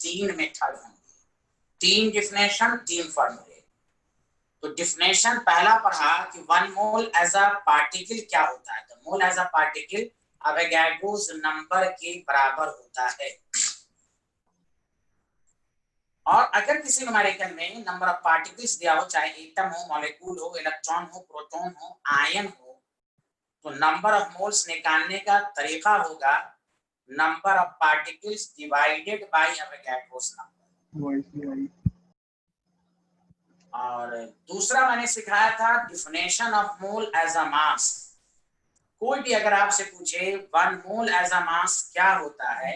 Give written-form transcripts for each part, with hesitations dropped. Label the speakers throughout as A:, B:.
A: तीन मेथड होंगे, तीन डिफिनेशन, तीन फॉर्मूले। तो डिफिनेशन पहला पढ़ा कि 1 मोल एज अ पार्टिकल क्या होता है। तो मोल एज अ पार्टिकल अवोगाड्रोस नंबर के बराबर होता है। और अगर किसी न्यूमेरिकल में नंबर ऑफ पार्टिकल्स दिया हो, चाहे एटम हो, मॉलिक्यूल हो, इलेक्ट्रॉन हो, प्रोटॉन हो, आयन हो, तो नंबर ऑफ मोल्स निकालने का तरीका होगा number of particles divided by Avogadro's number. और दूसरा मैंने सिखाया था definition of mole as a mass. कोई भी अगर आपसे पूछे 1 मोल एज अ मास क्या होता है,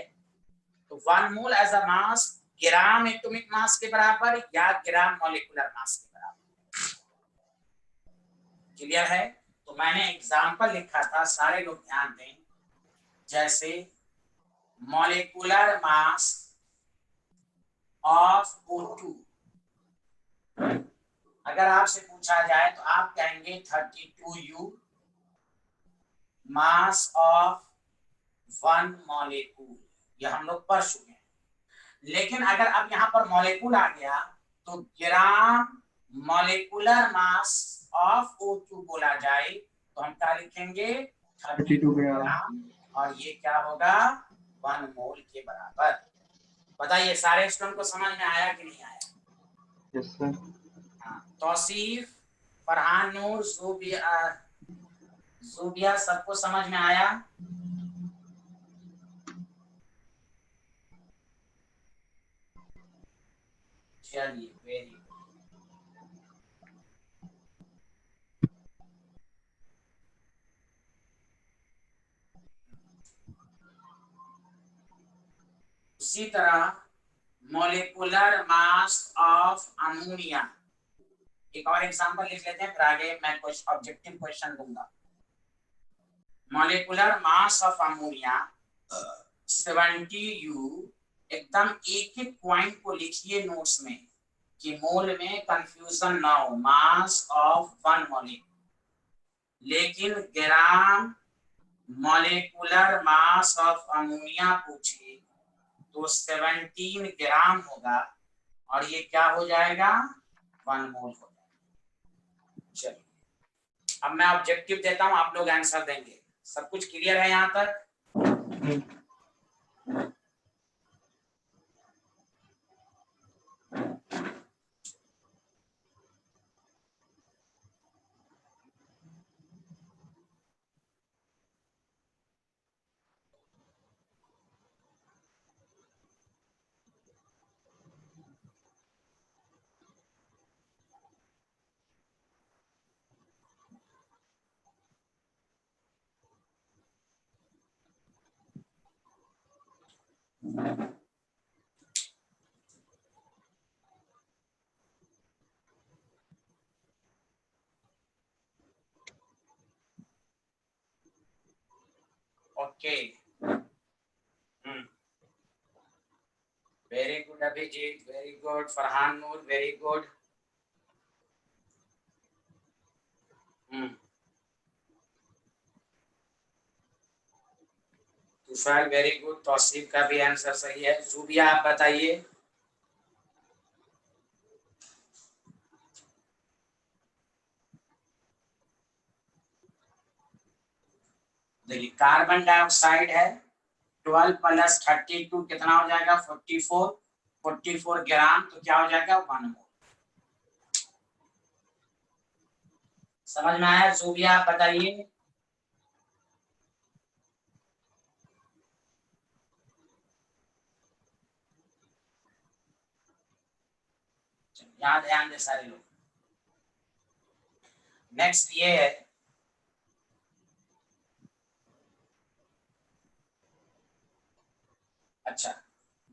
A: तो 1 मोल as a mass gram atomic mass के बराबर या ग्राम मॉलिक्यूलर मास के बराबर। क्लियर है? तो मैंने एग्जांपल लिखा था, सारे लोग ध्यान दें। जैसे मॉलिक्यूलर मास ऑफ O2 अगर आपसे पूछा जाए तो आप कहेंगे 32U मास ऑफ 1 मॉलिक्यूल। ये हम लोग पढ़ चुके हैं। लेकिन अगर अब यहाँ पर मॉलिक्यूल आ गया तो gram molecular mass of O2 बोला जाए तो हम क्या लिखेंगे? 32 ग्राम, और ये क्या होगा? 1 मोल के बराबर। बताइए सारे स्टूडेंट को समझ में आया कि नहीं आया?
B: Yes sir.
A: हाँ, तौसीफ, फरहान नूर, ज़ूबिया सबको समझ में आया? चलिए, वेरी गुड। उसी तरह मॉलिक्यूलर मास ऑफ अमोनिया, एक और एग्जांपल लिख लेते हैं, फिर आगे मैं कुछ ऑब्जेक्टिव क्वेश्चन दूंगा। Molecular mass of ammonia 70U। एकदम एक एक पॉइंट को लिखिए नोट्स में कि मोल में कंफ्यूजन ना हो। मास ऑफ 1 मॉलिक्यूल, लेकिन gram molecular mass of ammonia पूछे तो 17 ग्राम होगा, और ये क्या हो जाएगा? 1 मोल हो जाएगा। चलिए, अब मैं ऑब्जेक्टिव देता हूं, आप लोग आंसर देंगे। सब कुछ क्लियर है यहां तक? Okay, very good Abhijit, very good Farhan Noor, very good. Tushar very good, Tausif का भी आंसर सही है। ज़ूबिया आप बताइए। देखिए, कार्बन डाइऑक्साइड है 12 प्लस 32 कितना हो जाएगा? 44 ग्राम, तो क्या हो जाएगा? 1 मोल। समझ में आया? ज़ूबिया आप बताइए। यहाँ ध्यान दे सारे लोग। नेक्स्ट ये है, अच्छा,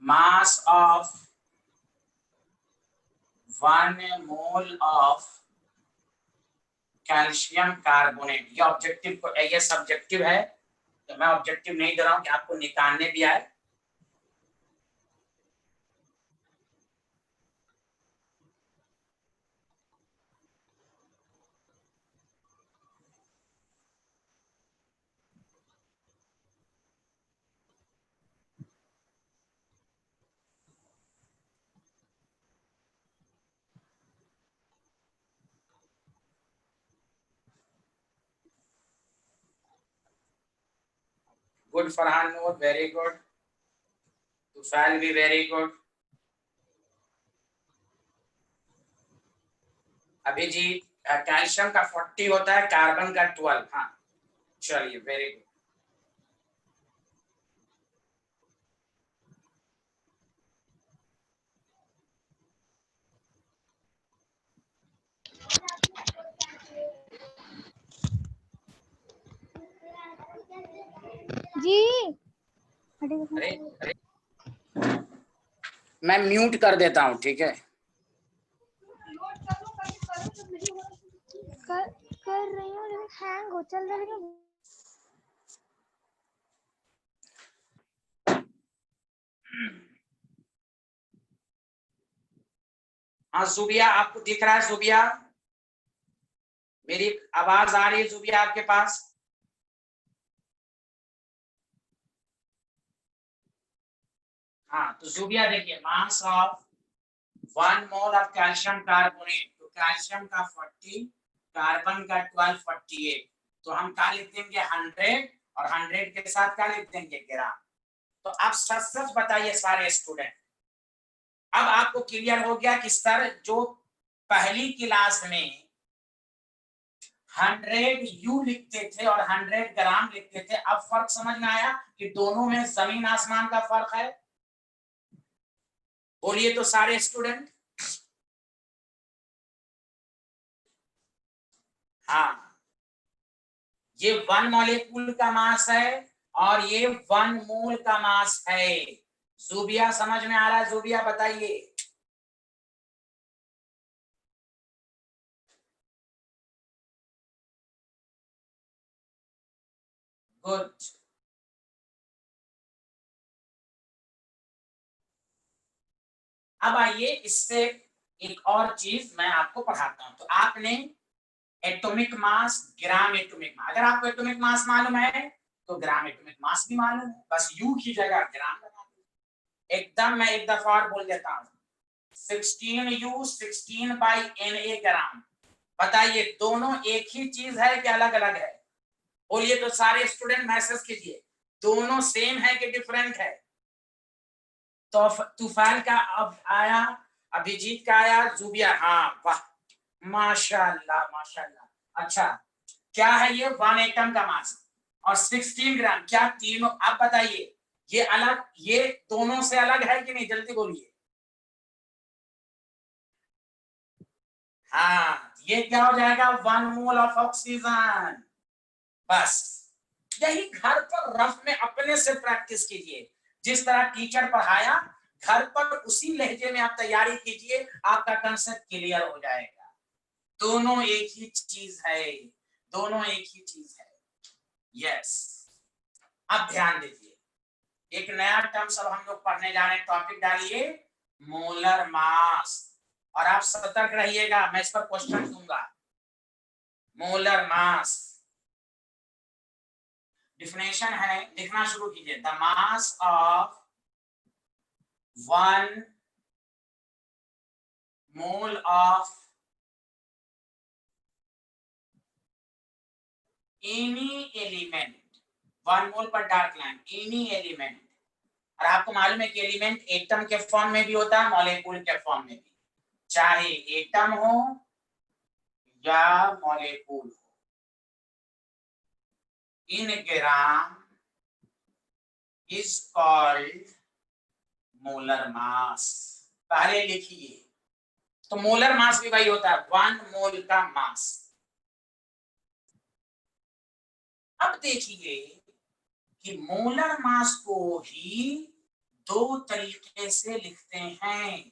A: मास of 1 mole of calcium carbonate. ये ऑब्जेक्टिव, ये सब्जेक्टिव है, तो मैं ऑब्जेक्टिव नहीं दे रहा हूं कि आपको निकालने भी आए। Good Farhan Noor, very good. Tufail भी वेरी गुड। अभिजीत, कैल्शियम का 40 होता है, कार्बन का 12। हाँ चलिए, वेरी गुड।
B: जी
A: अरे मैं म्यूट कर देता हूँ, ठीक है।
B: कर रही हूँ लेकिन हैंग हो चल रहा है।
A: हाँ जुबिया, आपको दिख रहा है जुबिया? मेरी आवाज आ रही है जुबिया आपके पास? हाँ तो जुबिया देखिए, मास of 1 mole of calcium carbonate, तो कैल्शियम का 40, कार्बन का 12, 48। तो हम क्या लिख देंगे 100, और 100 के साथ क्या लिख देंगे ग्राम। तो आप सच सच बताइए सारे स्टूडेंट, अब आपको क्लियर हो गया कि सर जो पहली क्लास में 100 यू लिखते थे और 100 ग्राम लिखते थे, अब फर्क समझ में आया कि दोनों में जमीन आसमान का फर्क है? बोलिए तो सारे स्टूडेंट। हाँ, ये 1 मॉलिक्यूल का मास है और ये 1 मोल का मास है। जुबिया समझ में आ रहा है? जुबिया बताइए। गुड। अब आइए इससे एक और चीज मैं आपको पढ़ाता हूं। तो आपने atomic mass, gram atomic mass, अगर आपको एटॉमिक मास मालूम है तो ग्राम एटॉमिक मास भी मालूम है, बस यू की जगह ग्राम लगा दो। एकदम मैं एक दफा और बोल देता हूँ, 16U 16/Na ग्राम। बताइए दोनों एक ही चीज है कि अलग अलग है? बोलिए तो सारे स्टूडेंट मैसेज कीजिए, दोनों सेम है कि डिफरेंट है? तो तूफान का अब आया, अभिजीत का आया, जुबिया, हाँ वाह, माशाल्लाह माशाल्लाह। अच्छा, क्या है ये? 1 एटम का मास और 16 ग्राम, क्या तीनों? आप बताइए, ये अलग, ये दोनों से अलग है कि नहीं? जल्दी बोलिए। हाँ, ये क्या हो जाएगा? 1 मोल ऑफ ऑक्सीजन। बस यही घर पर रफ में अपने से प्रैक्टिस कीजिए, जिस तरह टीचर पढ़ाया घर पर उसी लहजे में आप तैयारी कीजिए, आपका कंसेप्ट क्लियर हो जाएगा। दोनों एक ही चीज है, दोनों एक ही चीज है। यस, अब ध्यान दीजिए, एक नया टर्म सब हम लोग पढ़ने जा रहे हैं। टॉपिक डालिए मोलर मास, और आप सतर्क रहिएगा, मैं इस पर क्वेश्चन दूंगा। मोलर मास डिफिनेशन है, लिखना शुरू कीजिए। The mass of 1 mole of any element, 1 मोल पर डार्क लाइन, एनी एलिमेंट। और आपको मालूम है कि एलिमेंट एटम के फॉर्म में भी होता है, मॉलिक्यूल के फॉर्म में भी, चाहे एटम हो या मॉलिक्यूल हो। In gram is called molar mass. पहले लिखिए, तो मोलर मास भी वही होता है, 1 मोल का मास। अब देखिए कि मोलर मास को ही 2 तरीके से लिखते हैं।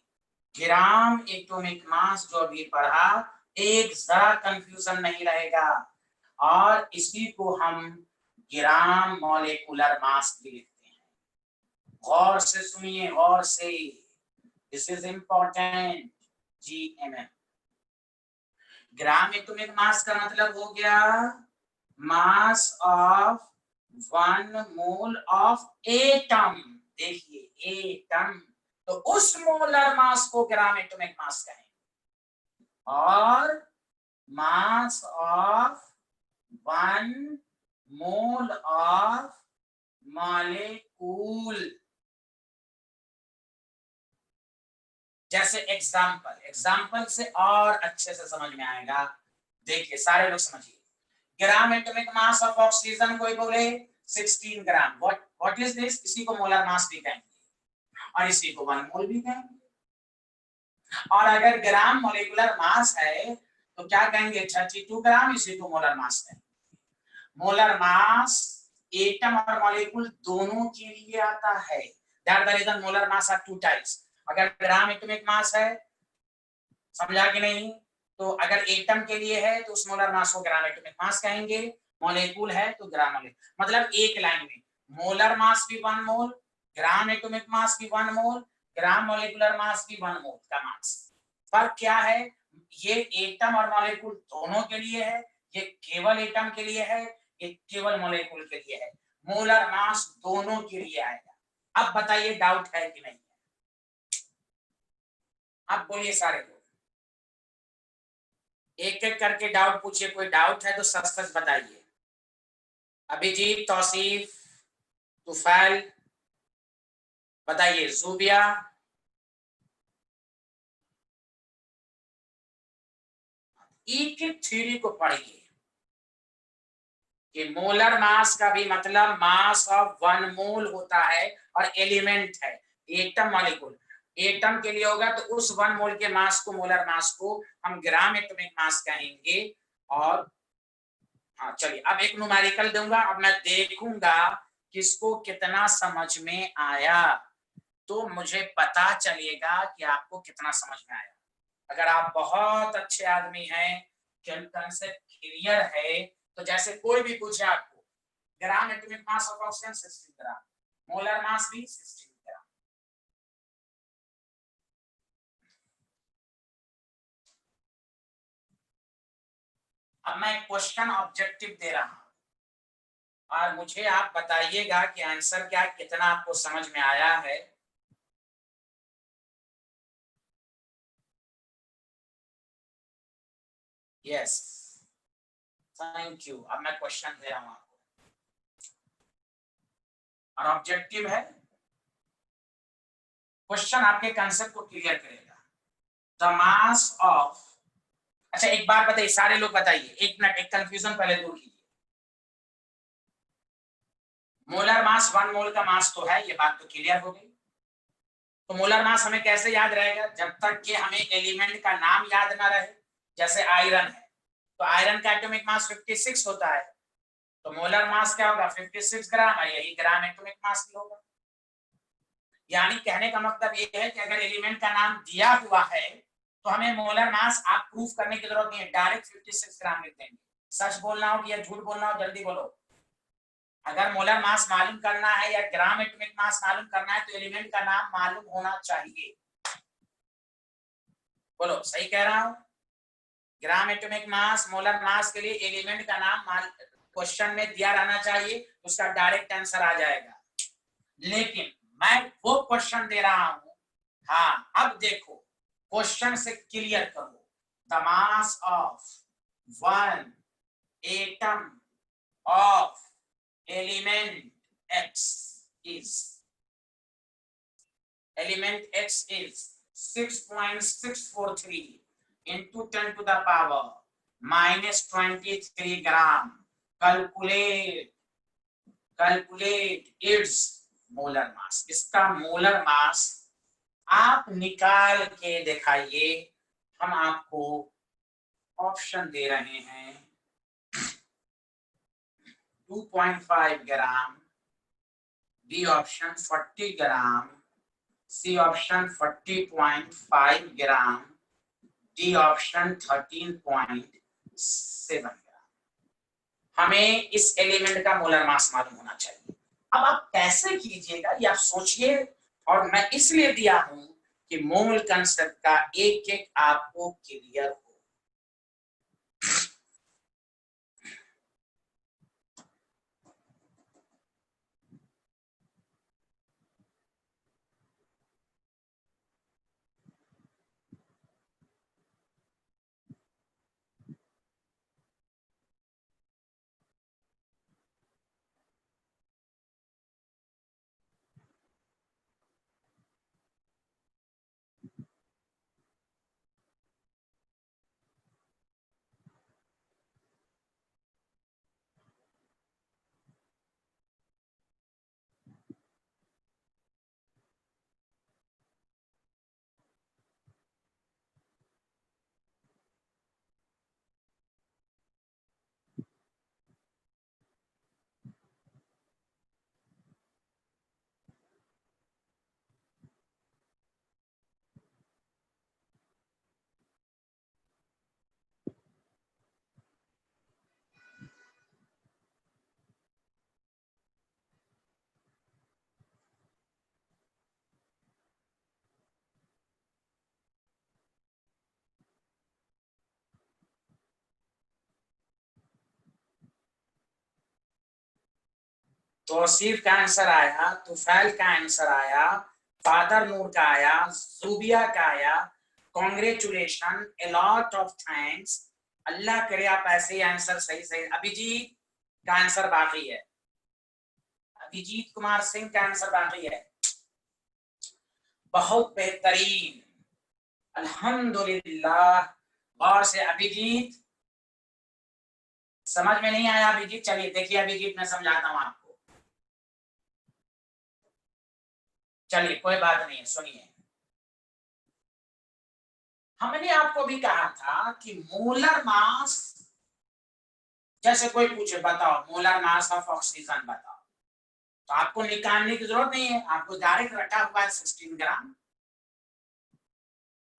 A: ग्राम एटॉमिक मास जो अभी पढ़ा, एक जरा कंफ्यूजन नहीं रहेगा, और इसी को हम ग्राम मॉलिक्यूलर मास भी लिखते हैं। गौर से सुनिए, गौर से, this is important. GMM, gram atomic mass का मतलब हो गया मास ऑफ 1 मोल ऑफ एटम। देखिए एटम, तो उस मोलर मास को ग्राम एटॉमिक मास कहें, और मास ऑफ 1 मोल ऑफ मॉलिक्यूल। जैसे एग्जाम्पल से और अच्छे से समझ में आएगा। देखिए सारे लोग समझिए। Gram atomic mass of oxygen कोई बोले 16 ग्राम, व्हाट इज दिस? इसी को मोलर मास भी कहेंगे और इसी को 1 मोल भी कहेंगे। और अगर ग्राम मोलिकुलर मास है तो क्या कहेंगे? 32 ग्राम, इसी को मोलर मास कहेंगे। मोलर मास एटम और मॉलिक्यूल दोनों के लिए आता है। That the reason molar mass are two types. अगर ग्राम एटॉमिक मास है, समझा कि नहीं? तो अगर एटम के लिए है तो उस मोलर मास को ग्राम एटॉमिक मास कहेंगे, मॉलिक्यूल है तो ग्राम मोलिक्यूल। मतलब एक लाइन में मोलर मास भी 1 मोल, ग्राम एटॉमिक मास भी 1 मोल, ग्राम मॉलिक्यूलर मास भी 1 मोल का मास। फर्क क्या है? ये एटम और मॉलिक्यूल दोनों के लिए है, ये केवल एटम के लिए है, ये केवल मॉलिक्यूल के लिए है। मोलर मास दोनों के लिए आएगा। अब बताइए डाउट है कि नहीं? अब बोलिए सारे लोग, एक एक करके डाउट पूछिए। कोई डाउट है तो सच सच बताइए। अभिजीत, तौसीफ, तुफैल, बताइए। जूबिया, एक एक थ्योरी को पढ़िए कि मोलर मास का भी मतलब मास ऑफ 1 मोल होता है और एलिमेंट है एटम मॉलिक्यूल। एटम के लिए होगा तो उस 1 मोल के मास को, मोलर मास को हम ग्राम एटॉमिक मास कहेंगे। और हाँ चलिए, अब एक न्यूमेरिकल दूंगा, अब मैं देखूंगा किसको कितना समझ में आया, तो मुझे पता चलेगा कि आपको कितना समझ में आया। अगर आप बहुत अच्छे आदमी हैं, कंसेप्ट क्लियर है, तो जैसे कोई भी पूछे आपको gram atomic mass of oxygen 16 gram, molar mass भी 16 ग्राम। अब मैं क्वेश्चन ऑब्जेक्टिव दे रहा हूं और मुझे आप बताइएगा कि आंसर क्या, कितना आपको समझ में आया है। Yes, thank you. अब मैं क्वेश्चन दे रहा हूं आपको और ऑब्जेक्टिव है। क्वेश्चन आपके कंसेप्ट को क्लियर करेगा। द मास ऑफ, अच्छा एक बात बताइए सारे लोग, बताइए एक मिनट, एक कंफ्यूजन पहले दूर कीजिए। मोलर मास 1 मोल का मास तो है, ये बात तो क्लियर हो गई। तो मोलर मास हमें कैसे याद रहेगा? जब तक कि हमें एलिमेंट का नाम याद ना रहे। जैसे आयरन है तो आयरन का एटॉमिक मास 56 होता है, तो मोलर मास क्या होगा? 56 ग्राम है, यही ग्राम एटॉमिक मास भी होगा। यानी कहने का मतलब ये है कि अगर एलिमेंट का नाम दिया हुआ है तो हमें मोलर मास आप प्रूफ करने की जरूरत नहीं है, डायरेक्ट 56 ग्राम लिख देंगे। सच बोलना हो या झूठ बोलना हो, जल्दी बोलो। अगर मोलर मास मालूम करना है या ग्राम एटॉमिक मास मालूम करना है तो एलिमेंट का नाम मालूम होना चाहिए। बोलो सही कह रहा हूं? Gram atomic mass, molar mass के लिए एलिमेंट का नाम क्वेश्चन में दिया रहना चाहिए, उसका डायरेक्ट आंसर आ जाएगा। लेकिन मैं वो क्वेश्चन दे रहा हूं, हाँ अब देखो क्वेश्चन से क्लियर करो। The mass of 1 atom of element X is, element X is 6.643 into 10 to the power minus 23 gram. Calculate its molar mass. इसका मोलर मास आप निकाल के दिखाइए। हम आपको ऑप्शन दे रहे हैं 2.5 ग्राम, बी ऑप्शन 40 ग्राम, सी ऑप्शन 40.5 ग्राम, डी ऑप्शन 13.7 ग्राम। हमें इस एलिमेंट का मोलर मास मालूम होना चाहिए। अब आप कैसे कीजिएगा ये आप सोचिए, और मैं इसलिए दिया हूं कि मोल कंसेप्ट का एक एक आपको क्लियर हो। तौसीफ का आंसर आया, तुफैल का आंसर आया, फादर नूर का आया, जूबिया का आया। Congratulation, a lot of thanks. Allah करे आप ऐसे ही आंसर सही सही। अभिजीत का आंसर बाकी है, अभिजीत कुमार सिंह का आंसर बाकी है। बहुत बेहतरीन, अल्हम्दुलिल्लाह। गौर से अभिजीत, समझ में नहीं आया अभिजीत? चलिए देखिए अभिजीत, मैं समझाता हूं आपको। चलिए कोई बात नहीं है, सुनिए। हमने आपको भी कहा था कि मोलर मास, जैसे कोई पूछे बताओ मोलर मास ऑफ ऑक्सीजन बताओ, तो आपको निकालने की जरूरत नहीं है, आपको डायरेक्ट रखा हुआ है 16 ग्राम।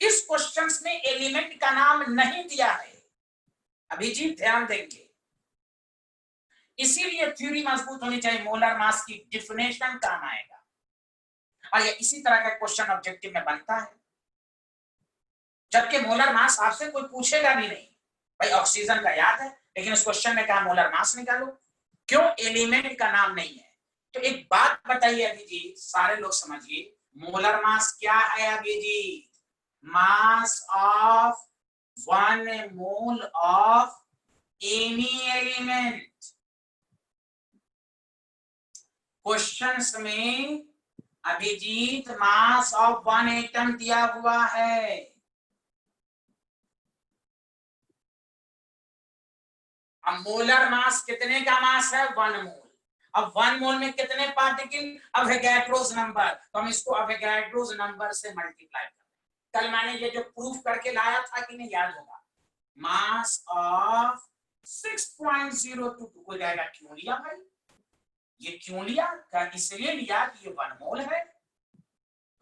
A: इस क्वेश्चन में एलिमेंट का नाम नहीं दिया है, अभिजीत ध्यान देंगे। इसीलिए थ्योरी मजबूत होनी चाहिए, मोलर मास की डिफिनेशन काम आएगा। और ये इसी तरह का क्वेश्चन ऑब्जेक्टिव में बनता है, जबकि मोलर मास आपसे कोई पूछेगा भी नहीं। भाई ऑक्सीजन का याद है, लेकिन इस क्वेश्चन में कहा मोलर मास निकालो, क्यों? एलिमेंट का नाम नहीं है। तो एक बात बताइए अभिजीत, सारे लोग समझिए, मोलर मास क्या है Abhijit? Mass of 1 mole of any element. Questions में अभिजीत मास ऑफ 1 एटम दिया हुआ है। अब मोलर मास कितने का मास है? 1 मोल। अब 1 मोल में कितने पार्टिकल? अवोगाड्रोस नंबर, तो हम इसको अवोगाड्रोस नंबर से मल्टीप्लाई करें। कल मैंने ये जो प्रूफ करके लाया था कि नहीं, याद होगा, मास ऑफ 6.02। कोई कहेगा क्यों लिया भाई, ये क्यों लिया? इसलिए लिया कि ये 1 मोल है।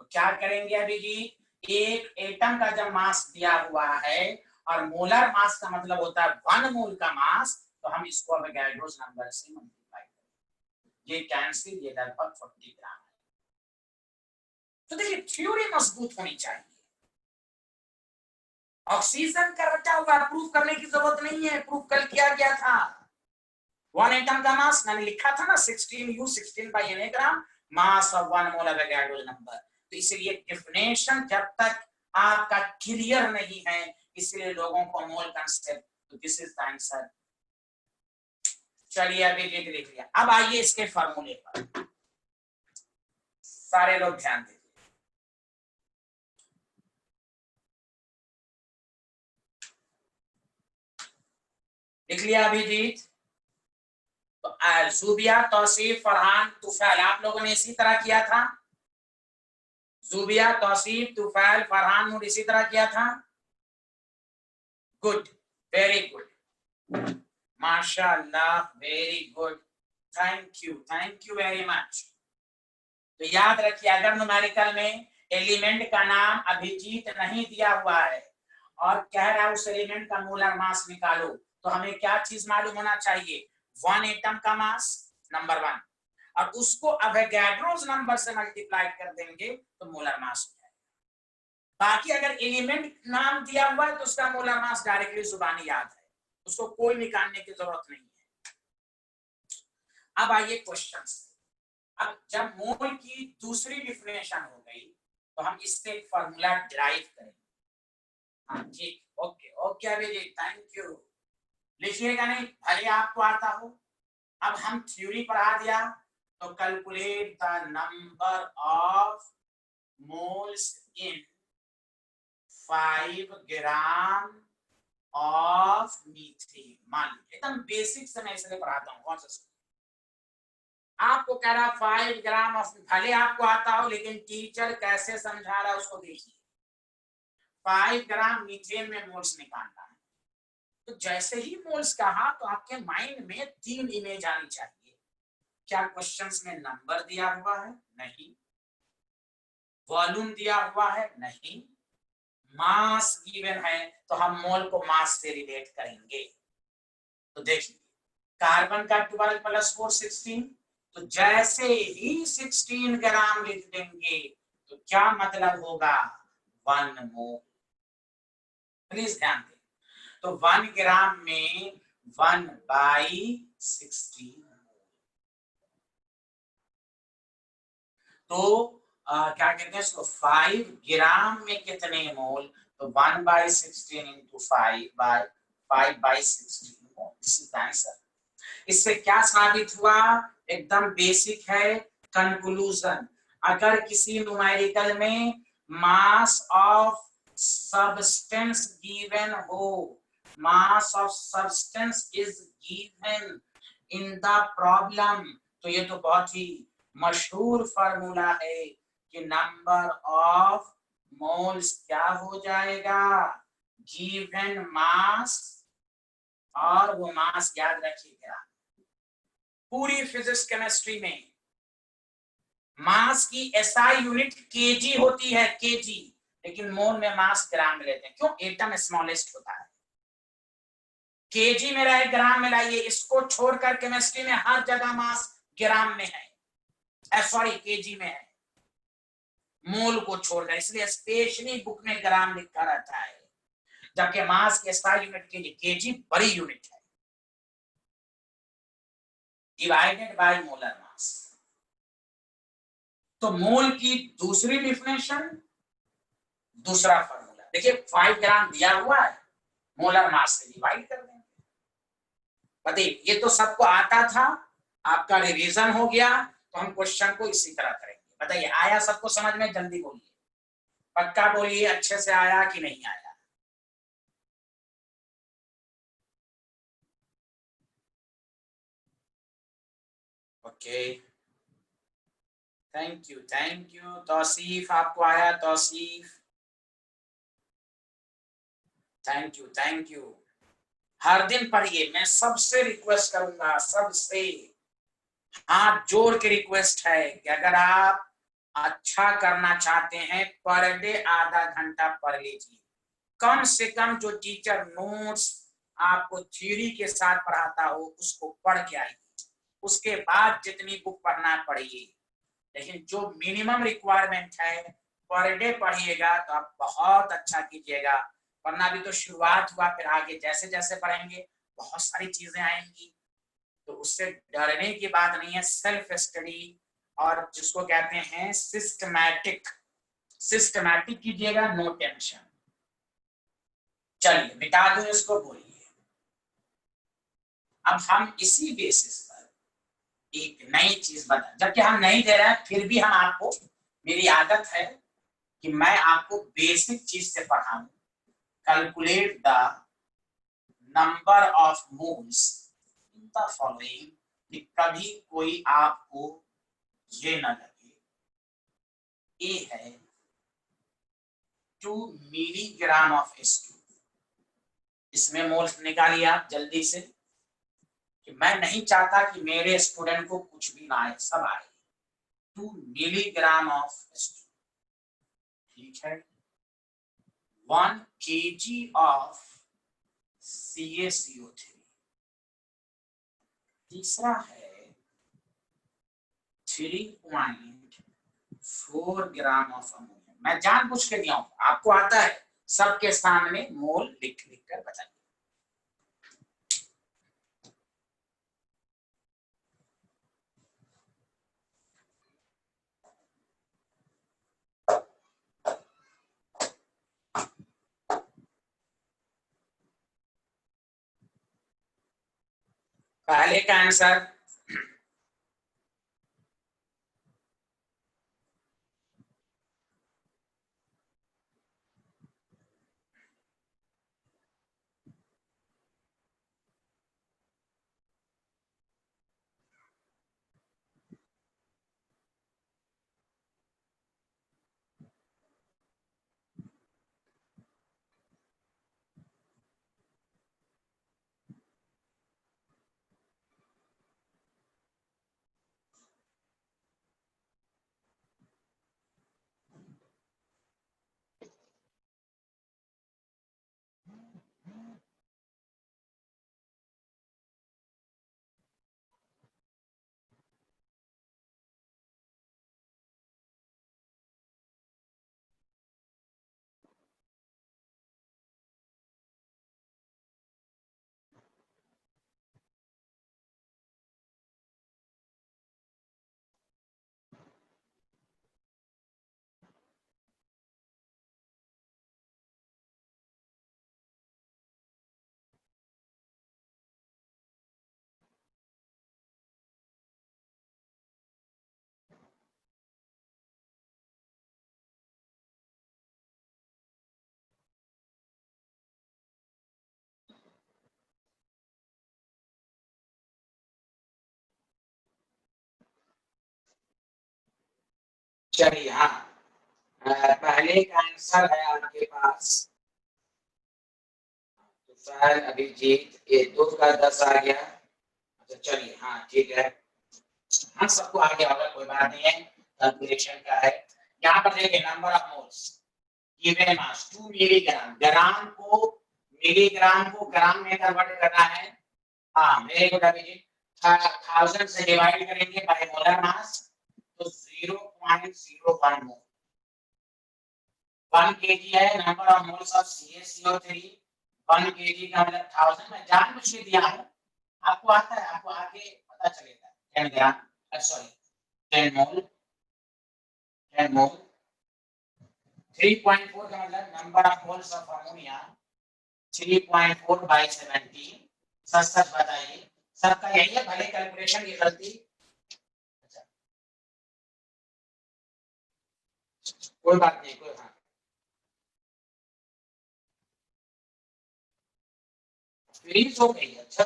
A: तो क्या करेंगे अभी जी, एक एटम का जब मास दिया हुआ है और मोलर मास का मतलब होता है 1 मोल का मास, तो हम इसको अवोगाड्रोस नंबर से मल्टीप्लाई करेंगे। ये कैंसिल, ये लगभग 40 ग्राम है। तो देखिए थ्योरी मजबूत होनी चाहिए। ऑक्सीजन का रचा हुआ प्रूफ करने की जरूरत नहीं है, प्रूफ कल किया गया था। 1 एटम का मास मैंने लिखा था ना, 16U 16/Na gram, mass of 1 mole अवोगाड्रोस number. तो इसलिए डिफिनेशन जब तक आपका क्लियर नहीं है, इसलिए लोगों को मोल कंसेप्ट, तो दिस इज द आंसर। चलिए अभी ये लिख लिया। अब आइए इसके फॉर्मूले पर, सारे लोग ध्यान दीजिए। लिख लिया अभिजीत? तो जूबिया, तौसीफ, फरहान, तुफैल, आप लोगों ने इसी तरह किया था। जूबिया, तौसीफ, तुफैल, फरहान नूर इसी तरह किया था। गुड, वेरी गुड, माशाअल्लाह, very good, thank you very much. तो याद रखिए, अगर न्यूमेरिकल में एलिमेंट का नाम अभिजीत नहीं दिया हुआ है और कह रहा है उस एलिमेंट का मोलर मास निकालो, तो हमें क्या चीज मालूम होना चाहिए? 1 एटम का मास, नंबर 1, और उसको अवोगाड्रोस नंबर से मल्टीप्लाई कर देंगे तो मोलर मास हो जाएगा। बाकी अगर एलिमेंट नाम दिया हुआ है तो उसका मोलर मास डायरेक्टली जुबानी याद है, उसको कोई निकालने की जरूरत नहीं है। अब आइए क्वेश्चन। अब जब मोल की दूसरी डिफिनेशन हो गई, तो हम इससे एक फॉर्मूला डिराइव करेंगे। हाँ ठीक, okay okay Abhijit, thank you. लिखिएगा नहीं, भले आपको आता हो। अब हम थ्योरी पढ़ा दिया, तो calculate the number of moles in 5 gram of methane. मान लीजिए एकदम बेसिक से मैं इसलिए पढ़ाता हूँ, कौन सा आपको कह रहा 5 ग्राम ऑफ, भले आपको आता हो लेकिन टीचर कैसे समझा रहा है उसको देखिए। 5 ग्राम मीथेन में मोल्स निकालना है, तो जैसे ही मोल्स कहा तो आपके माइंड में 3 इमेज आनी चाहिए। क्या क्वेश्चंस में नंबर दिया हुआ है? नहीं। वॉल्यूम दिया हुआ है? नहीं। मास गिवन है, तो हम मोल को मास से रिलेट करेंगे। तो देखिए, कार्बन का 12 + 4 16, तो जैसे ही 16 ग्राम लिख देंगे तो क्या मतलब होगा? 1 मोल। प्लीज ध्यान दें, तो 1 ग्राम में 1/16 तो क्या कहते हैं इसको 5 ग्राम में कितने मोल, तो 1/16 into 5/16 mole, this is the answer. इससे क्या साबित हुआ, एकदम बेसिक है कंक्लूजन। अगर किसी न्यूमेरिकल में मास ऑफ सब्सटेंस गिवन हो, mass of substance is given in the problem, तो ये तो बहुत ही मशहूर फार्मूला है कि नंबर ऑफ मोल्स क्या हो जाएगा, गिवन मास, और वो मास याद रखिएगा पूरी फिजिक्स केमिस्ट्री में मास की एसआई यूनिट केजी होती है, केजी, लेकिन मोल में मास ग्राम में लेते हैं। क्यों? एटम स्मॉलेस्ट होता है, केजी में रहे ग्राम में लाइए, इसको छोड़कर केमिस्ट्री में हर जगह मास ग्राम में है, सॉरी केजी में है, मोल को छोड़कर, इसलिए स्पेशली बुक में ग्राम लिखा रहता है, जबकि मास की एसआई यूनिट केजी बड़ी यूनिट है, डिवाइडेड बाय मोलर मास। तो मोल की दूसरी डिफिनेशन, दूसरा फॉर्मूला देखिए, 5 ग्राम दिया हुआ है, मोलर मास से डिवाइड कर देंगे। बताइए, ये तो सबको आता था, आपका रिवीजन हो गया, तो हम क्वेश्चन को इसी तरह करेंगे। बताइए, आया सबको समझ में? जल्दी बोलिए, पक्का बोलिए, अच्छे से आया कि नहीं आया? ओके, थैंक यू तौसीफ, आपको आया तौसीफ, थैंक यू। हर दिन पढ़िए, मैं सबसे रिक्वेस्ट करूंगा, सबसे हाथ जोड़ के रिक्वेस्ट है कि अगर आप अच्छा करना चाहते हैं, पर डे आधा घंटा पढ़ लीजिए। कम से कम जो टीचर नोट्स आपको थ्योरी के साथ पढ़ाता हो उसको पढ़ के आइए, उसके बाद जितनी बुक पढ़ना पढ़िए, लेकिन जो मिनिमम रिक्वायरमेंट है पर डे पढ़िएगा तो आप बहुत अच्छा कीजिएगा। वरना भी तो शुरुआत हुआ, फिर आगे जैसे जैसे पढ़ेंगे बहुत सारी चीजें आएंगी, तो उससे डरने की बात नहीं है। सेल्फ स्टडी और जिसको कहते हैं सिस्टमैटिक कीजिएगा, नो टेंशन। चलिए मिटा दो इसको, बोलिए। अब हम इसी बेसिस पर एक नई चीज बता, जबकि हम नहीं दे रहे हैं, फिर भी हम आपको, मेरी आदत है कि मैं आपको बेसिक चीज से पढ़ाऊं। Calculate the number of moles in the following, कि कभी कोई आपको ये न लगे, ए है 2 मिलीग्राम ऑफ H2, इसमें मोल्स निकालिए आप जल्दी से, कि मैं नहीं चाहता कि मेरे स्टूडेंट को कुछ भी ना आए, सब आए। 2 मिलीग्राम ऑफ H2, ठीक है। 1 kg ऑफ CaCO3, तीसरा है 3.4 ग्राम ऑफ अमोनिया। मैं जानबूझ के दिया हूं, आपको आता है, सबके सामने मोल लिख लिख कर बताइए। पहले का आंसर चलिए हाँ, पहले का आंसर है आपके पास तुषार अभिजीत, ये 2 का 10 आ गया। अच्छा चलिए हाँ ठीक है, हाँ सबको आ गया होगा, कोई बात नहीं है, कैलकुलेशन का है। यहाँ पर देखिए number of moles given mass 2 milligram, gram को मिलीग्राम को ग्राम में कन्वर्ट करना है। हाँ वेरी गुड अभिजीत, 1000 से डिवाइड करेंगे बाय मोलर मास तो 0.01 मोल। 1 kg है number of moles of CaCO3, 1 kg का मतलब 1000, मैं जानबूझ के दिया हूँ, आपको आता है, आपको आगे पता चलेगा। 10 ग्राम सॉरी 10 मोल, 10 मोल 3.4 का मतलब number of moles of ammonia 3.4 by 17। सच सच बताइए, सबका यही है, भले कैलकुलेशन की गलती। अच्छा कोई बात नहीं, कोई बात फ्रीज हो गई। अच्छा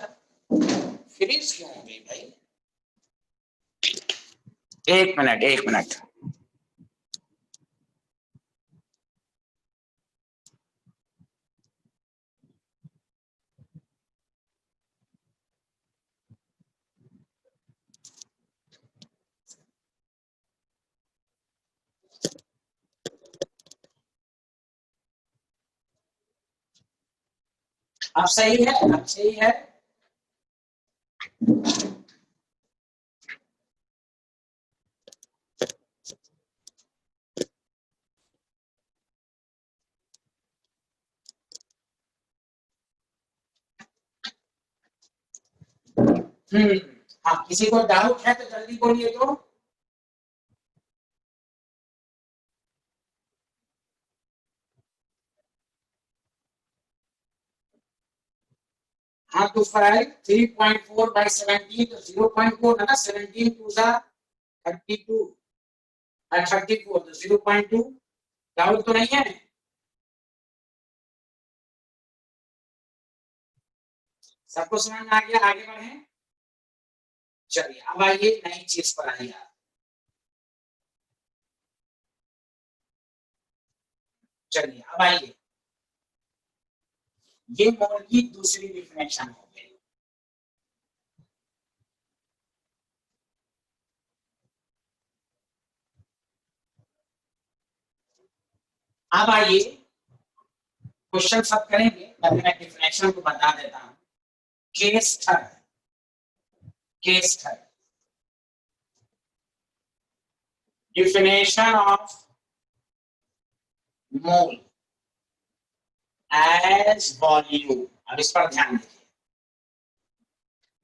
A: फ्रीज क्यों हो गई भाई, एक मिनट एक मिनट। अब सही है, अब सही है। हाँ किसी को डाउट है तो जल्दी बोलिए तो। हाँ तो 3.4 बाई 17 तो 0.4 है ना, 17 टू सा 32 34 तो 0.2, डाउट तो नहीं है। सबको समझ में आ गया, आगे बढ़े। चलिए अब आइए नई चीज पर आइए आप। चलिए अब आइए, ये मोल की दूसरी डिफिनेशन हो गई। अब आइए क्वेश्चन सब करेंगे, पहले मैं डिफिनेशन को बता देता हूं। Case third, case third definition of mole as volume. अब इस पर ध्यान दीजिए,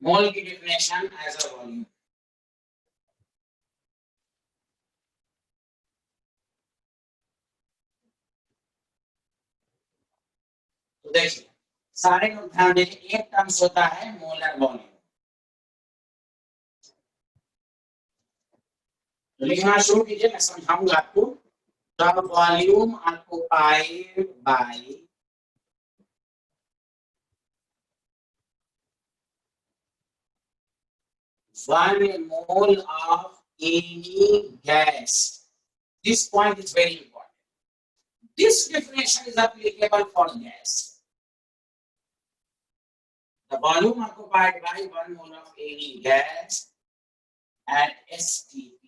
A: मोल की डिफिनेशन एज अ वॉल्यूम। तो देखिए सारे लोग ध्यान दीजिए, एक टर्म्स होता है मोलर वॉल्यूम। तो लिखना शुरू कीजिए, मैं समझाऊंगा आपको। तो अब वॉल्यूम आपको pi by one mole of any gas. This point is very important. This definition is applicable for gas. The volume occupied by one mole of any gas at STP.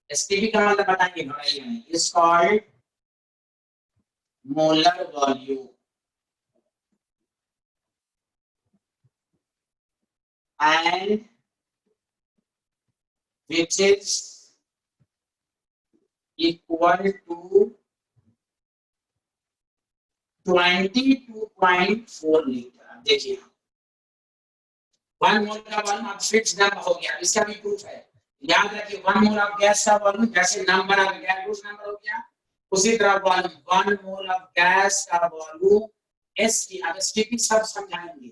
A: STP का मतलब बताएंगे घड़ाई में, is called molar volume. And which is equal to 22.4 litre. देखिए 1 मोल का volume अब fix number हो गया, इसका भी प्रूफ है। याद रखिए 1 मोल ऑफ गैस का वॉल्यूम जैसे नंबर ऑफ गैस नंबर हो गया, उसी तरह वॉल्यूम 1 मोल ऑफ गैस का वॉल्यूम एसटी। अब एसटीपी सब समझाएंगे।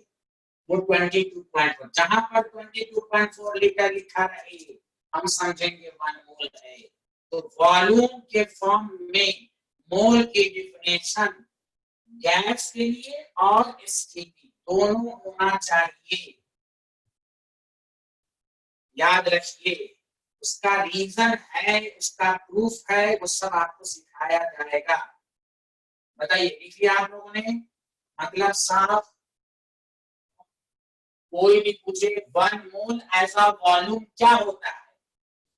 A: वो 22.4, जहां पर 22.4 लीटर लिखा रहे हम समझेंगे 1 मोल है। तो वॉल्यूम के फॉर्म में मोल की डिफिनेशन गैस के लिए और एसटीपी दोनों होना चाहिए, याद रखिए। उसका रीजन है, उसका प्रूफ है, वो सब आपको सिखाया जाएगा। बताइए, लिख लिया आप लोगों ने? मतलब साफ। कोई भी पूछे 1 मोल एज अ वॉल्यूम क्या होता है,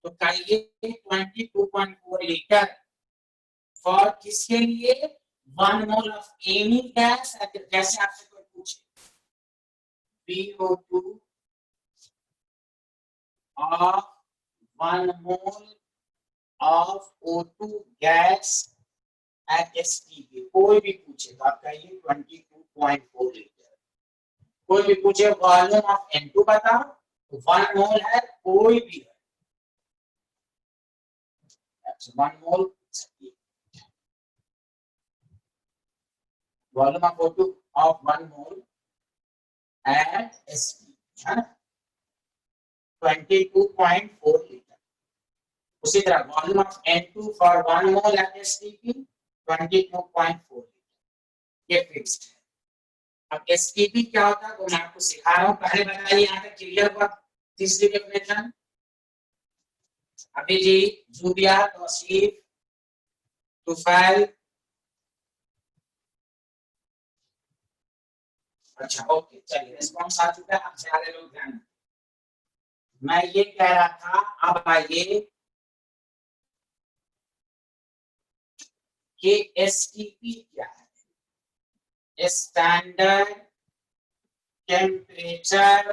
A: तो कहिए 22.4 लीटर। फॉर किसके लिए? 1 मोल ऑफ एनी गैस, जैसे आपसे कोई पूछे VO2 of 1 mole of O2 gas at STP, कोई भी पूछे तो आप कहिए 22.4 लीटर। कोई भी पूछे वॉल्यूम ऑफ N2 बताओ, 1 मोल है, कोई भी है, 1 मोल volume of O2 of 1 mole at STP है 22.4 लीटर। उसी तरह volume of N2 for 1 mole at STP 22.4 litre, ये फिक्स्ड है। अब STP क्या होता है वो मैं आपको सिखा रहा हूं, पहले बताइए यहाँ तक क्लियर हुआ? तीसरी डेफिनेशन अभिजीत, जूबिया, तौसीफ, तुफैल। अच्छा ओके, चलिए रिस्पॉन्स आ चुका है, अब सारे लोग ध्यान। मैं ये कह रहा था, अब आइए कि STP क्या है? Standard temperature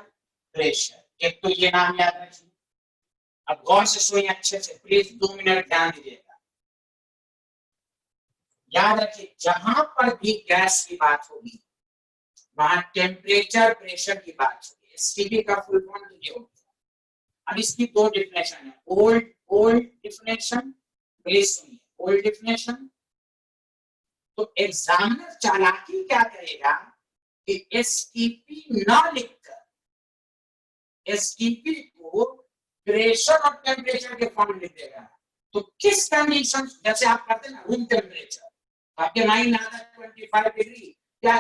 A: pressure. एक तो ये नाम याद रखिए। अब गौर से सुनिए अच्छे से, प्लीज 2 मिनट ध्यान दीजिएगा। याद रखिए, जहां पर भी गैस की बात होगी वहां टेम्परेचर प्रेशर की बात होगी। एसटीपी का फुल फॉर्म ये होगा। अब इसकी दो डेफिनेशन है, ओल्ड डेफिनेशन, प्लीज सुनिए, ओल्ड डेफिनेशन। तो एग्जामिनर चालाकी क्या करेगा कि एसटीपी ना लिखकर एसटीपी को प्रेशर और टेम्परेचर के फॉर्म में लिख देगा। तो किस कंडीशन, जैसे आप करते हैं ना रूम टेम्परेचर, आपके माइंड आता है 25 डिग्री या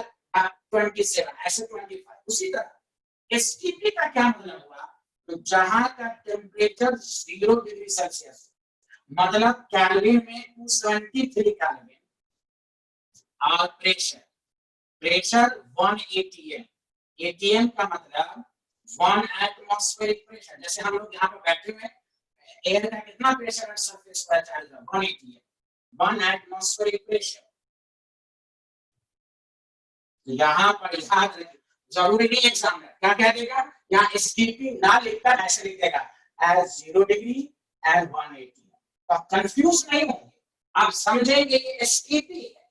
A: 27, ऐसे 25, उसी तरह एसटीपी का क्या मतलब हुआ? तो जहां का टेम्परेचर 0 डिग्री सेल्सियस, मतलब केल्विन में 273 केल्विन, और प्रेशर 1 atm, atm का मतलब 1 एटमॉस्फेरिक प्रेशर। जैसे हम लोग यहाँ पे बैठे हुए, एयर का कितना प्रेशर है सरफेस पर? 1 atm, 1 एटमॉस्फेरिक प्रेशर। तो यहाँ पर याद रखिए, जरूरी नहीं एग्जाम में क्या कह देगा, यहाँ एसटीपी ना लिखकर ऐसे लिख देगा एज 0 डिग्री एंड 1 atm। तो आप कंफ्यूज नहीं होंगे, आप समझेंगे कि एसटीपी है।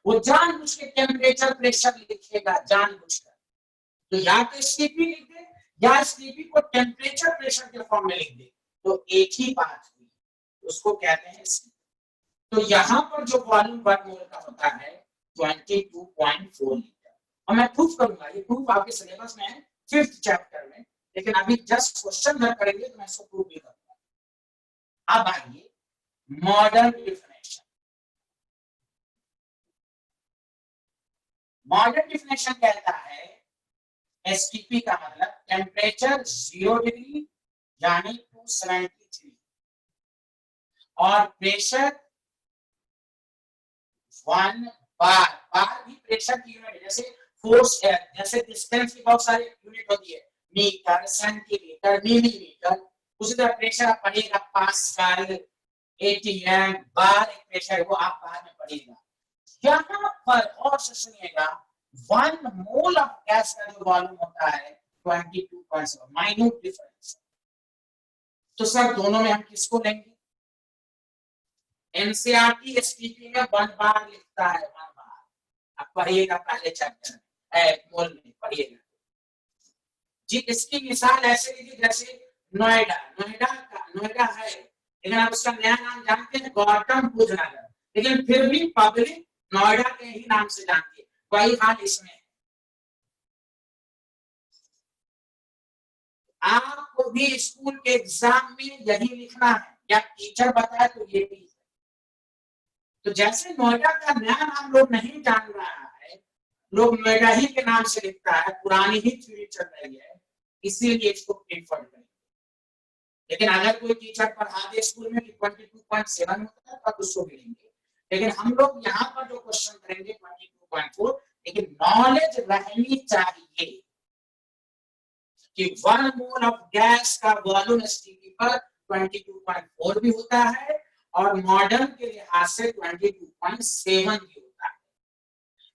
A: वो जानबूझ के टेम्परेचर प्रेशर लिखेगा, जानबूझकर। तो या तो एसटीपी लिख दे या एसटीपी को टेम्परेचर प्रेशर के फॉर्म में लिख दे, तो एक ही बात हुई, उसको कहते हैं एसटीपी। तो यहाँ पर जो वॉल्यूम 1 मोल का होता है 22.4 लीटर। और मैं प्रूफ करूंगा, ये प्रूफ आपके सिलेबस में है 5th चैप्टर में, लेकिन अभी जस्ट क्वेश्चन हल करेंगे तो मैं इसको प्रूफ भी करूंगा। अब आइए मॉडर्न डेफिनेशन। मॉडर्न डेफिनेशन कहता है एसटीपी का मतलब टेम्परेचर 0 डिग्री यानी 273 और प्रेशर 1 बार भी प्रेशर की यूनिट है। जैसे फोर्स है, जैसे डिस्टेंस की बहुत सारी यूनिट होती है, मीटर, सेंटीमीटर, मिलीमीटर, उसी तरह प्रेशर आप पढ़िएगा पास्कल, एटीएम, बार एक प्रेशर, वो आप बाद में पढ़िएगा। यहाँ पर और से सुनिएगा, 1 मोल ऑफ गैस का जो वॉल्यूम होता है 22.7, माइन्यूट डिफरेंस। तो सर दोनों में हम किसको लेंगे? एनसीईआरटी एसटीपी में 1 बार लिखता है, 1 बार। आप पढ़िएगा पहले चैप्टर में, मोल में पढ़िएगा जी। इसकी मिसाल ऐसे लीजिए जैसे नोएडा है, लेकिन आप उसका नया नाम जानते हैं गौतम बुद्ध नगर, लेकिन फिर भी पब्लिक नोएडा के ही नाम से जानती है। वही हाल इसमें है। आपको भी स्कूल के एग्जाम में यही लिखना है, या टीचर बताए तो ये भी। तो जैसे नोएडा का नया नाम लोग नहीं जान रहा है, लोग नोएडा ही के नाम से लिखता है, पुरानी ही थ्योरी चल रही है, इसीलिए इसको प्रीफर करें। लेकिन अगर कोई टीचर पढ़ा दे स्कूल में कि 22.7 होता है तब उसको गिनेंगे, लेकिन हम लोग यहाँ पर जो क्वेश्चन करेंगे 22.4, लेकिन नॉलेज रहनी चाहिए कि 1 मोल ऑफ गैस का वॉल्यूम एसटीपी पर 22.4 भी होता है और मॉडर्न के लिहाज से 22.7 भी होता है,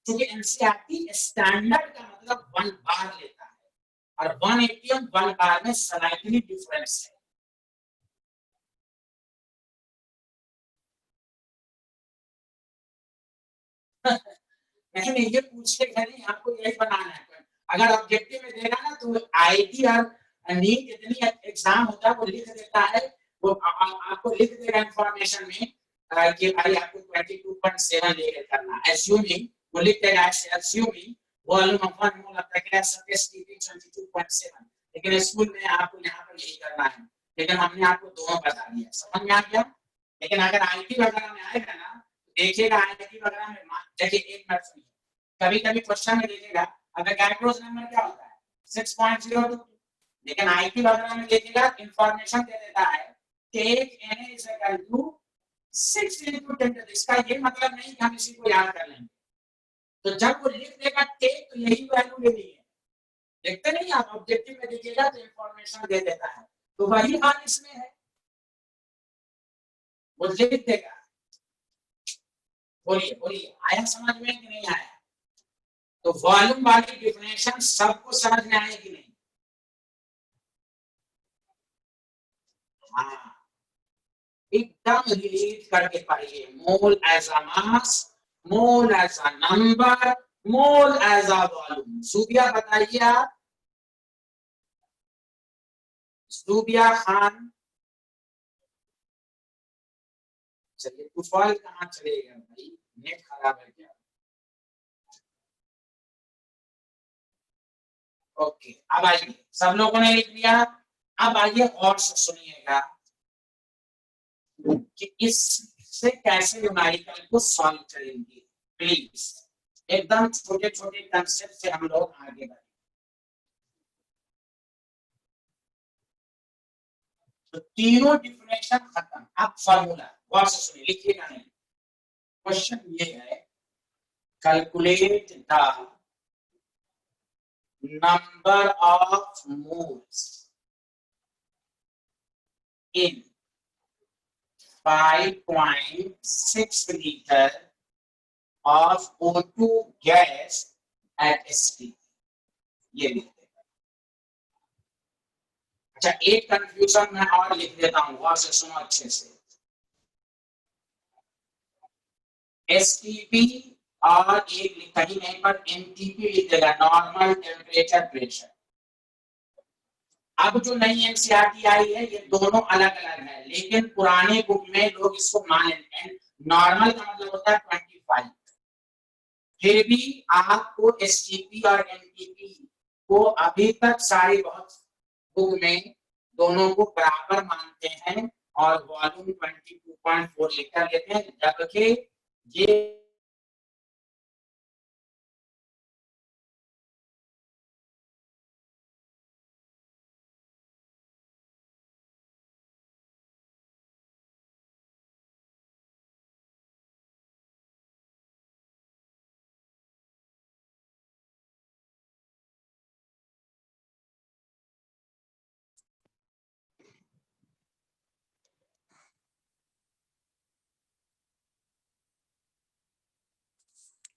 A: क्योंकि एनसीईआरटी स्टैंडर्ड का मतलब 1 बार लेता है और 1 एटीएम 1 बार में स्लाइटली डिफरेंस है। नहीं ये पूछेगा नहीं, आपको यही बनाना है। अगर ऑब्जेक्टिव में देगा ना तो आईटी और नीट इतनी एग्जाम होता है वो लिख देता है, वो आपको लिख देगा इंफॉर्मेशन में कि भाई आपको 22.7 लेकर करना, एज्यूमिंग वो लिख देगा assuming volume of 1 mole of the gas off STP 22.7, लेकिन स्कूल में आपको यहाँ पर यही करना है, लेकिन हमने आपको दोनों बता दिया, समझ में आ गया। लेकिन अगर आईटी वगैरह में आएगा ना देखिएगा, आईटी वगैरह में देखिए एक मिनट सुनिए, कभी कभी क्वेश्चन में देखिएगा अगर गैक्रोज नंबर क्या होता है 6.02, लेकिन आईटी वगैरह में देखिएगा इंफॉर्मेशन दे देता है take Na is equal to 6 into 10, इसका ये मतलब नहीं कि हम इसी को याद कर लेंगे, तो जब वो लिख देगा टेक तो यही वैल्यू लेनी है, देखते नहीं आप ऑब्जेक्टिव में देखिएगा तो इंफॉर्मेशन दे देता है, तो वही बात इसमें है, वो लिख देगा। बोलिए बोलिए आया समझ में कि नहीं आया? तो वॉल्यूम वाली डिफिनेशन सबको समझ में आएगी नहीं? हाँ एकदम रिलेट करके पढ़िए, mole as a mass, mole as a number, mole as a volume. Subiya बताइए आप, सूबिया खान। चलिए तुफाल कहाँ चले गए भाई, नेट खराब है क्या? ओके अब आइए, सब लोगों ने लिख लिया, अब आइए और सुनिएगा कि इससे कैसे न्यूमेरिकल को सॉल्व करेंगे, प्लीज एकदम छोटे छोटे कंसेप्ट से हम लोग आगे बढ़े। तो तीनों डिफिनेशन खत्म, अब फॉर्मूला गौर से सुनिए, लिखिएगा नहीं, क्वेश्चन ये है calculate the number of moles in 5.6 liter of O2 gas at ST, ये लिखते हैं। अच्छा एक कंफ्यूजन मैं और लिख देता हूँ, गौर से सुनो अच्छे से, एसटीपी और एक कहीं नहीं पर एनटीपी लिख देगा, नॉर्मल टेम्परेचर प्रेशर। अब जो नई एनसीईआरटी आई है ये दोनों अलग अलग है, लेकिन पुराने बुक में लोग इसको मान लेते हैं, नॉर्मल का मतलब होता है 25, फिर भी आपको एसटीपी और एनटीपी को अभी तक सारी बहुत बुक में दोनों को बराबर मानते हैं और वॉल्यूम 22.4 लिखकर लेते हैं, जबकि ये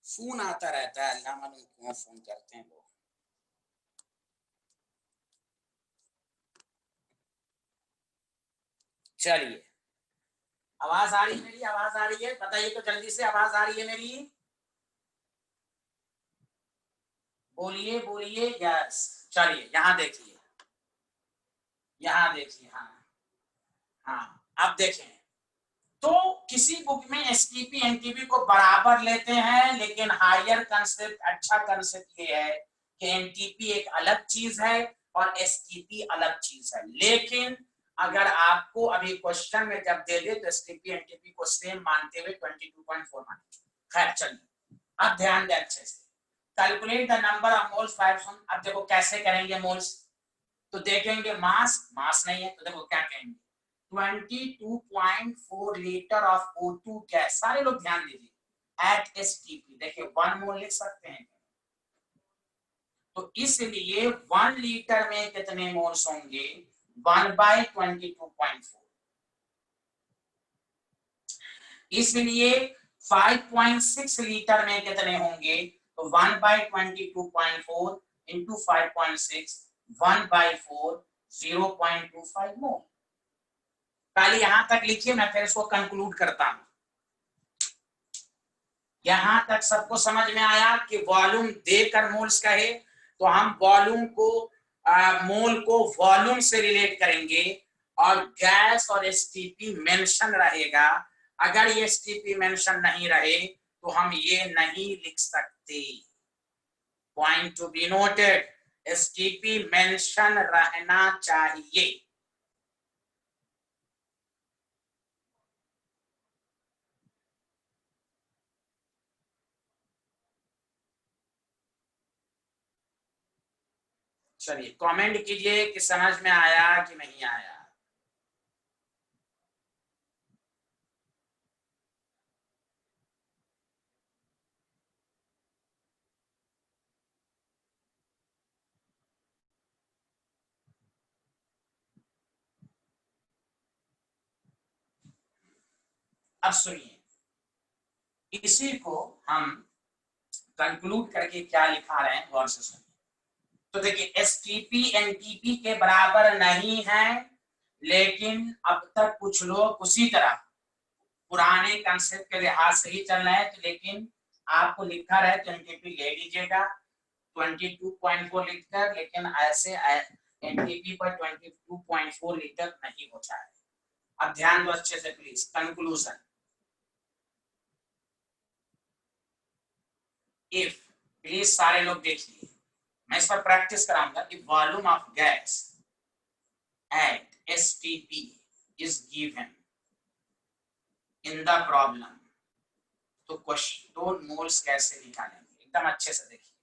A: फोन आता रहता है, अल्लाह मालूम क्यों फोन करते हैं लोग। चलिए आवाज आ रही है मेरी, आवाज आ रही है, बताइए तो जल्दी से, आवाज आ रही है मेरी? बोलिए बोलिए यस। चलिए यहाँ देखिए, यहाँ देखिए, हाँ हाँ अब देखें, तो किसी बुक में एसटीपी एनटीपी को बराबर लेते हैं, लेकिन हायर कंसेप्ट, अच्छा कंसेप्ट ये है कि एनटीपी एक अलग चीज है और एसटीपी अलग चीज है, लेकिन अगर आपको अभी क्वेश्चन में जब दे दे तो एसटीपी एनटीपी को सेम मानते हुए 22.4 माने। खैर चलिए अब ध्यान दें अच्छे से, calculate the number of moles 5। अब देखो कैसे करेंगे मोल्स, तो देखेंगे मास, मास नहीं है तो देखो क्या कहेंगे, 22.4 लीटर ऑफ O2 गैस, सारे लोग ध्यान दीजिए, एट STP, देखिए 1 मोल लिख सकते हैं, तो इसलिए 1 लीटर में कितने मोल्स होंगे, 1/22.4, इसलिए 5.6 लीटर में कितने होंगे, तो 1/22.4 इंटू 5.6, 1/4, 0.25 मोल। पहले यहां तक लिखिए, मैं फिर इसको कंक्लूड करता हूं। यहां तक सबको समझ में आया कि वॉल्यूम देकर मोल्स कहे तो हम वॉल्यूम को मोल को वॉल्यूम से रिलेट करेंगे, और गैस और एसटीपी मेंशन रहेगा। अगर ये एसटीपी मेंशन नहीं रहे तो हम ये नहीं लिख सकते। Point to be noted, STP mention रहना चाहिए। चलिए कमेंट कीजिए कि समझ में आया कि नहीं आया। अब सुनिए, इसी को हम कंक्लूड करके क्या लिखा रहे हैं, गौर से सुनिए। तो देखिए एसटीपी एनटीपी के बराबर नहीं है, लेकिन अब तक कुछ लोग उसी तरह पुराने कंसेप्ट के लिहाज से ही चल रहे हैं, लेकिन आपको लिखा रहे तो एनटीपी ले लीजिएगा 22.4 लीटर, लेकिन ऐसे एनटीपी पर 22.4 लीटर नहीं होता है। अब ध्यान दो अच्छे से प्लीज। कंक्लूजन, इफ, प्लीज सारे लोग देखिए, मैं इस पर प्रैक्टिस कराऊंगा कि volume of gas at STP is given in the problem, तो क्वेश्चन तो मोल्स कैसे निकालेंगे, एकदम अच्छे से देखिए।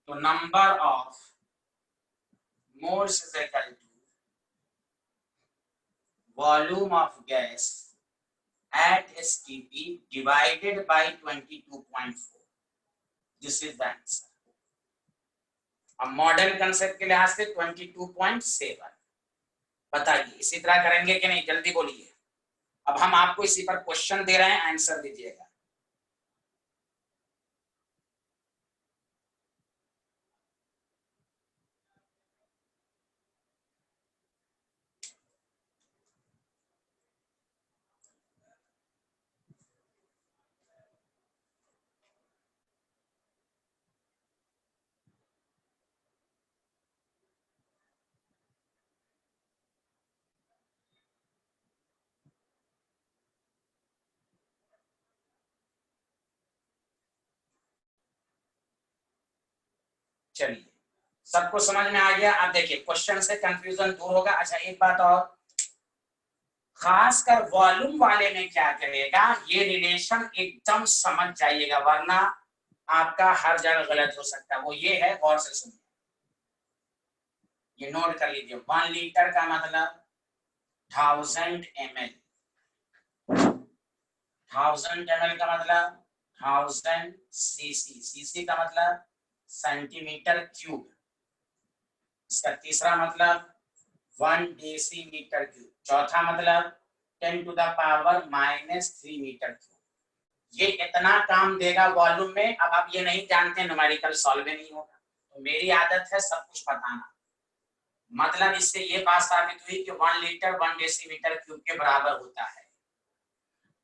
A: तो number of moles is equal to volume of gas at STP divided by 22.4, this is the answer. अब मॉडर्न कंसेप्ट के लिहाज से 22.7, बताइए इसी तरह करेंगे कि नहीं, जल्दी बोलिए। अब हम आपको इसी पर क्वेश्चन दे रहे हैं, आंसर दीजिएगा। चलिए सबको समझ में आ गया। अब देखिए क्वेश्चन से कंफ्यूजन दूर होगा। अच्छा एक बात और, खासकर वॉल्यूम वाले में क्या करेगा, ये रिलेशन एकदम समझ जाइएगा, वरना आपका हर जगह गलत हो सकता है। वो ये है, गौर से सुनिए, ये नोट कर लीजिए। 1 लीटर का मतलब 1000 ml, 1000 ml का मतलब 1000 cc, cc का मतलब सेंटीमीटर क्यूब, इसका तीसरा मतलब 1 डेसीमीटर क्यूब, चौथा मतलब 10 to the power -3 metre cube. ये इतना काम देगा वॉल्यूम में। अब आप ये नहीं जानते, न्यूमेरिकल सॉल्व नहीं होगा, तो मेरी आदत है सब कुछ बताना। मतलब इससे ये बात साबित हुई कि 1 लीटर 1 डेसीमीटर क्यूब के बराबर होता है।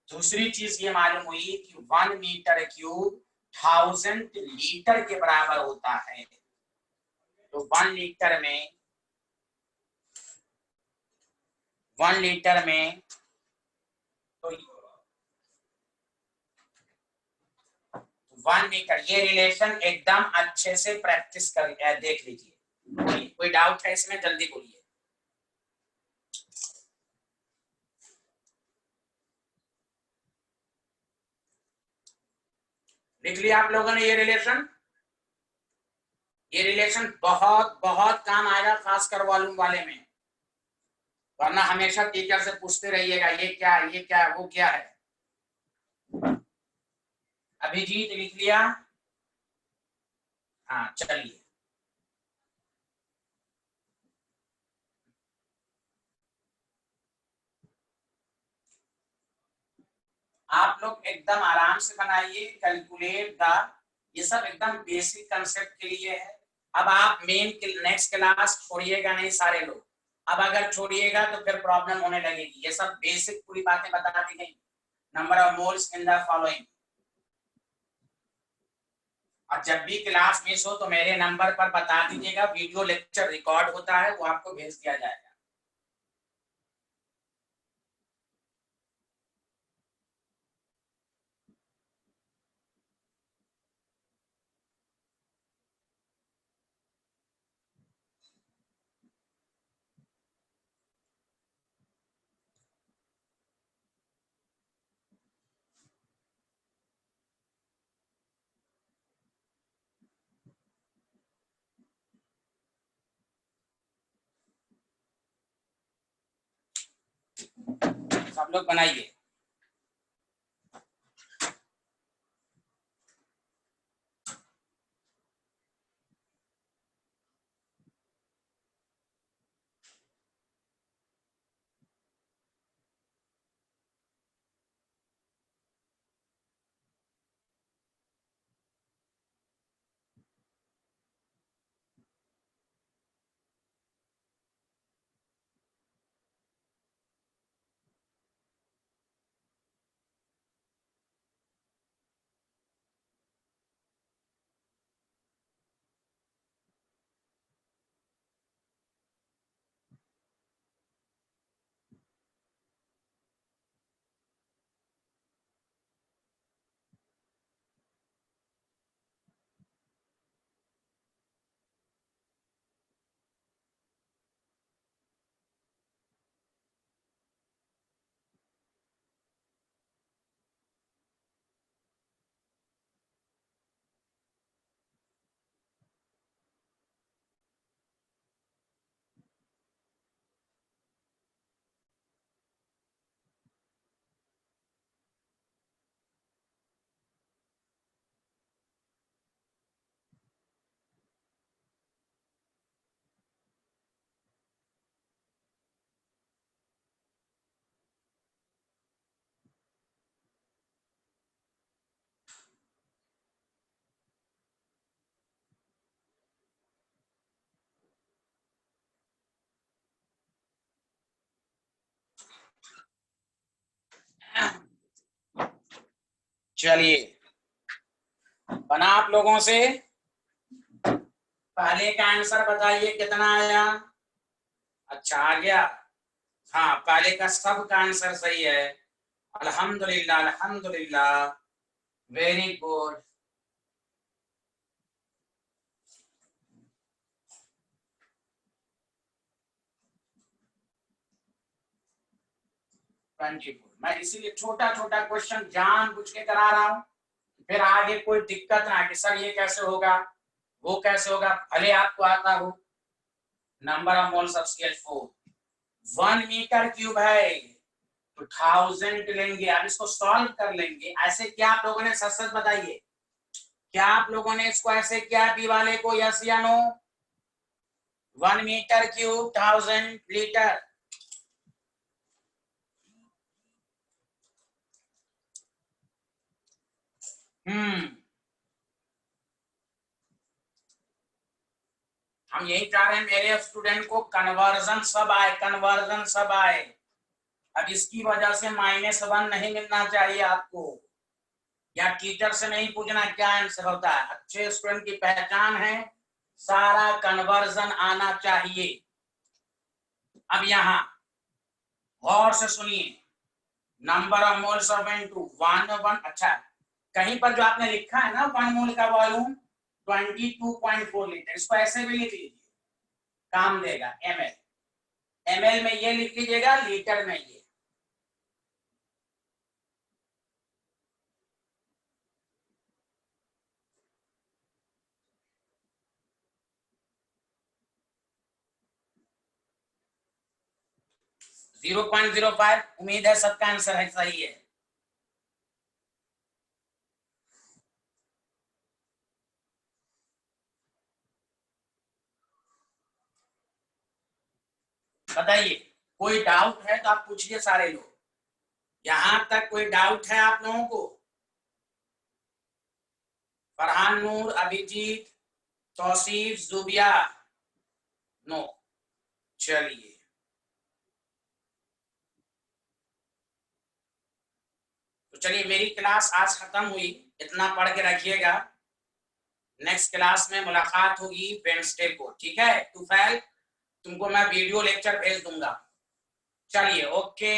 A: दूसरी चीज ये मालूम हुई कि 1 मीटर क्यूब 1000 लीटर के बराबर होता है। तो 1 लीटर में तो 1 मीटर, ये रिलेशन एकदम अच्छे से प्रैक्टिस कर देख लीजिए। कोई डाउट है इसमें, जल्दी बोलिए। लिख लिया आप लोगों ने ये रिलेशन? ये रिलेशन बहुत बहुत काम आएगा, खासकर वॉल्यूम वाले में, वरना हमेशा टीचर से पूछते रहिएगा ये क्या है, ये क्या है, वो क्या है। अभिजीत लिख लिया? हाँ चलिए, आप लोग एकदम आराम से बनाइए। कैलकुलेट द, ये सब एकदम बेसिक कंसेप्ट के लिए है। अब आप मेन नेक्स्ट क्लास छोड़िएगा नहीं सारे लोग, अब अगर छोड़िएगा तो फिर प्रॉब्लम होने लगेगी। ये सब बेसिक पूरी बातें बता दी गई। Number of moles in the following. और जब भी क्लास मिस हो तो मेरे नंबर पर बता दीजिएगा, वीडियो लेक्चर रिकॉर्ड होता है, वो आपको भेज दिया जाएगा। सब लोग बनाइए। चलिए, बना आप लोगों से? पहले का आंसर बताइए कितना आया? अच्छा आ गया। हाँ, पहले का सब का आंसर सही है। अल्हम्दुलिल्लाह, अल्हम्दुलिल्लाह, वेरी गुड। मैं इसीलिए छोटा छोटा क्वेश्चन जानबूझ के करा रहा हूँ, फिर आगे कोई दिक्कत ना कि सर ये कैसे होगा, वो कैसे होगा, भले आपको आता हो। Number of moles of CH4 1 metre cube है तो 1000 लेंगे। अब इसको सॉल्व कर लेंगे। ऐसे क्या आप लोगों ने, सच सच बताइए, क्या आप लोगों ने इसको ऐसे किया पी वाले को, यस या नो? 1 metre cube 1000 litre. हम यही चाह रहे हैं मेरे स्टूडेंट को कन्वर्जन सब आए, कन्वर्जन सब आए। अब इसकी वजह से -1 नहीं मिलना चाहिए आपको, या टीचर से नहीं पूछना क्या आंसर होता है। अच्छे स्टूडेंट की पहचान है सारा कन्वर्जन आना चाहिए। अब यहाँ गौर से सुनिए, number of moles of N2 1 अच्छा, कहीं पर जो आपने लिखा है ना 1 मोल का वॉल्यूम 22.4 लीटर, इसको ऐसे भी लिख लीजिए, काम देगा। ml में ये लिख लीजिएगा, लीटर में ये। 0.05। उम्मीद है सबका आंसर है सही है। बताइए, कोई डाउट है तो आप पूछिए सारे लोग। यहां तक कोई डाउट है आप लोगों को? फरहान नूर, अभिजीत, तौसीफ, जुबिया, नो। चलिए, तो चलिए मेरी क्लास आज खत्म हुई, इतना पढ़ के रखिएगा। नेक्स्ट क्लास में मुलाकात होगी वेडनेसडे को, ठीक है? तुफैल, तुमको मैं वीडियो लेक्चर भेज दूंगा। चलिए, ओके।